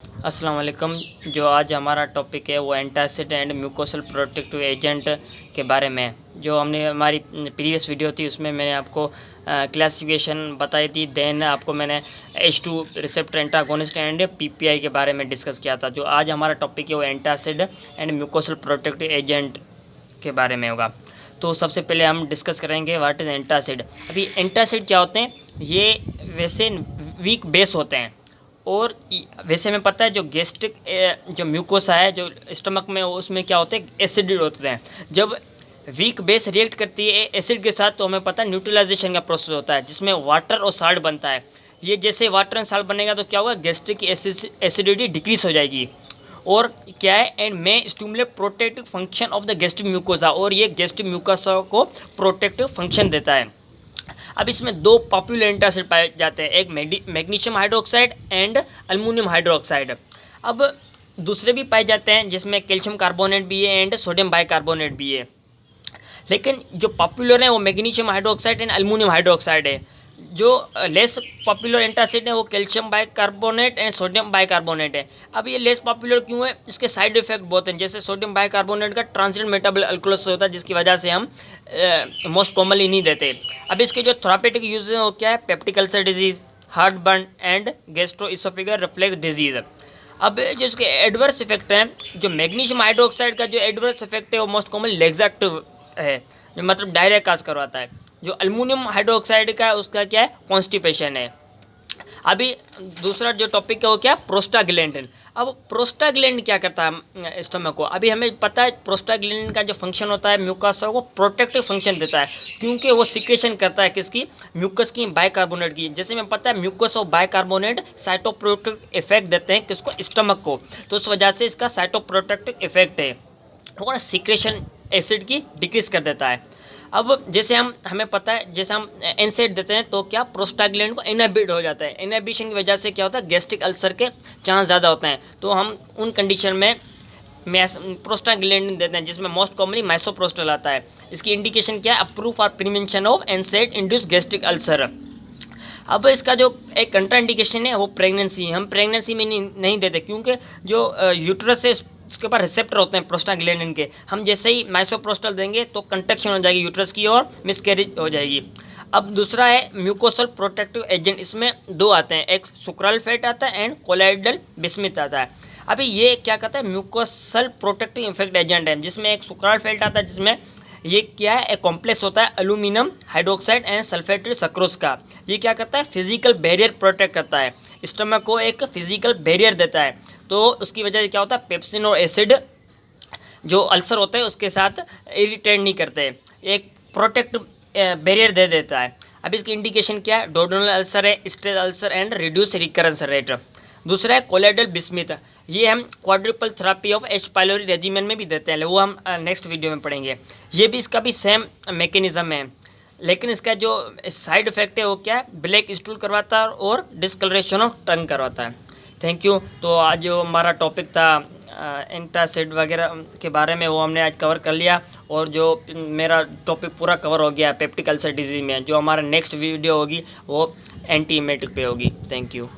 अस्सलाम वालेकुम। जो आज हमारा टॉपिक है वो antacid and mucosal protective agent के बारे में है। जो हमने हमारी प्रीवियस वीडियो थी उसमें मैंने आपको क्लासिफिकेशन बताई थी। देन आपको मैंने H2 receptor antagonist and PPI के बारे में डिस्कस किया था। जो आज हमारा टॉपिक है वो antacid and mucosal protective agent के बारे में होगा। तो सबसे पहले हम डिस्कस करेंगे व्हाट इज़ एंटासिड। अभी एंटासिड क्या होते हैं? ये वैसे वीक बेस होते हैं और वैसे हमें पता है जो गैस्ट्रिक जो म्यूकोसा है जो स्टमक में उसमें क्या होते हैं, एसिड होते हैं। जब वीक बेस रिएक्ट करती है एसिड के साथ तो हमें पता है न्यूट्रलाइजेशन का प्रोसेस होता है जिसमें वाटर और साल्ट बनता है। ये जैसे वाटर एंड साल्ट बनेगा तो क्या होगा, गैस्ट्रिक एसिडिटी डिक्रीज हो जाएगी और क्या है and may stimulate protective function of the gastric mucosa, और ये गैस्ट्रिक म्यूकोसा को प्रोटेक्टिव फंक्शन देता है। अब इसमें दो पॉपुलर एंटासिड पाए जाते हैं, एक magnesium hydroxide and aluminium hydroxide. अब दूसरे भी पाए जाते हैं जिसमें कैल्शियम कार्बोनेट भी है एंड सोडियम बाइकार्बोनेट भी है, लेकिन जो पॉपुलर है वो magnesium hydroxide and aluminium hydroxide है। जो लेस पॉपुलर एंटासिड है वो calcium bicarbonate and sodium bicarbonate है। अब ये लेस पॉपुलर क्यों है? इसके साइड इफेक्ट बहुत हैं। जैसे सोडियम बाइकार्बोनेट का ट्रांजिएंट मेटाबॉलिक अल्कोहल होता है जिसकी वजह से हम मोस्ट कॉमनली नहीं देते। अब इसके जो थेरापेटिक यूज है वो क्या है? Peptic ulcer disease, heart burn and gastroesophageal reflux disease. अब जो इसके एडवर्स इफेक्ट हैं, जो मैग्नीशियम हाइड्रोक्साइड का जो एडवर्स इफेक्ट है वो मोस्ट कॉमन लेग्जेक्टिव है, जो मतलब डायरेक्ट काज करवाता है। जो अल्युमिनियम हाइड्रोक्साइड का उसका क्या है? कॉन्स्टिपेशन है। अभी दूसरा जो टॉपिक है वो क्या? प्रोस्टाग्लैंडिन। अब प्रोस्टाग्लैंडिन क्या करता है स्टमक को? अभी हमें पता है प्रोस्टाग्लैंडिन का जो फंक्शन होता है म्यूकोसा को प्रोटेक्टिव फंक्शन देता है, क्योंकि वो सिक्रेशन करता है किसकी? म्यूकस की, बाइकार्बोनेट की। जैसे हमें पता है म्यूकस और बाइकार्बोनेट साइटोप्रोटेक्टिव इफेक्ट देते हैं किसको? स्टमक को। तो उस वजह से इसका साइटोप्रोटेक्टिव इफेक्ट है और सिक्रेशन एसिड की डिक्रीज कर देता है। अब जैसे हमें पता है जैसे हम एनसेड देते हैं तो क्या प्रोस्टाग्लैंड को इनहिबिट हो जाता है। इनहिबिशन की वजह से क्या होता है? गैस्ट्रिक अल्सर के चांस ज़्यादा होते हैं। तो हम उन कंडीशन में प्रोस्टाग्लैंडिन देते हैं जिसमें मोस्ट कॉमनली माइसोप्रोस्टल आता है। इसकी इंडिकेशन क्या है? Approve for prevention of एनसेड induce gastric ulcer. अब इसका जो एक कंट्रा इंडिकेशन है वो प्रेगनेंसी है। हम प्रेगनेंसी में नहीं देते क्योंकि जो यूट्रस है उसके ऊपर रिसेप्टर होते हैं प्रोस्टाग्लैंडिन के। हम जैसे ही माइसोप्रोस्टल देंगे तो कंट्रैक्शन हो जाएगी यूट्रस की और मिसकैरेज हो जाएगी। अब दूसरा है म्यूकोसल प्रोटेक्टिव एजेंट। इसमें दो आते हैं, एक सुक्राल फैट आता है एंड कोलाइडल बिस्मिथ आता है। अभी ये क्या कहता है? म्यूकोसल प्रोटेक्टिव इफेक्ट एजेंट है जिसमें एक सुक्राल फैट आता है जिसमें ये क्या है? एक कॉम्प्लेक्स होता है aluminium hydroxide and sulphated sucrose का। ये क्या करता है? फिजिकल बैरियर प्रोटेक्ट करता है, स्टमक को एक फिजिकल बैरियर देता है। तो उसकी वजह से क्या होता है? पेप्सिन और एसिड जो अल्सर होते हैं उसके साथ इरिटेट नहीं करते, एक प्रोटेक्ट बैरियर दे देता है। अब इसकी इंडिकेशन क्या है? डोडोनल अल्सर है, stage ulcer and reduce recurrence rate. दूसरा है कोलाइडल बिस्मिथ। ये हम quadruple therapy of H. Pylori regimen में भी देते हैं, वो हम नेक्स्ट वीडियो में पढ़ेंगे। ये भी इसका भी सेम मैकेनिज्म है, लेकिन इसका जो साइड इफेक्ट है वो क्या है? ब्लैक स्टूल करवाता है और डिस्कलरेशन ऑफ टंग करवाता है। Thank you. तो आज जो हमारा टॉपिक था एंटासिड वगैरह के बारे में वो हमने आज कवर कर लिया, और जो मेरा टॉपिक पूरा कवर हो गया पेप्टिक अल्सर डिजीज में। जो हमारा नेक्स्ट वीडियो होगी वो एंटीएमेटिक पे होगी। Thank you.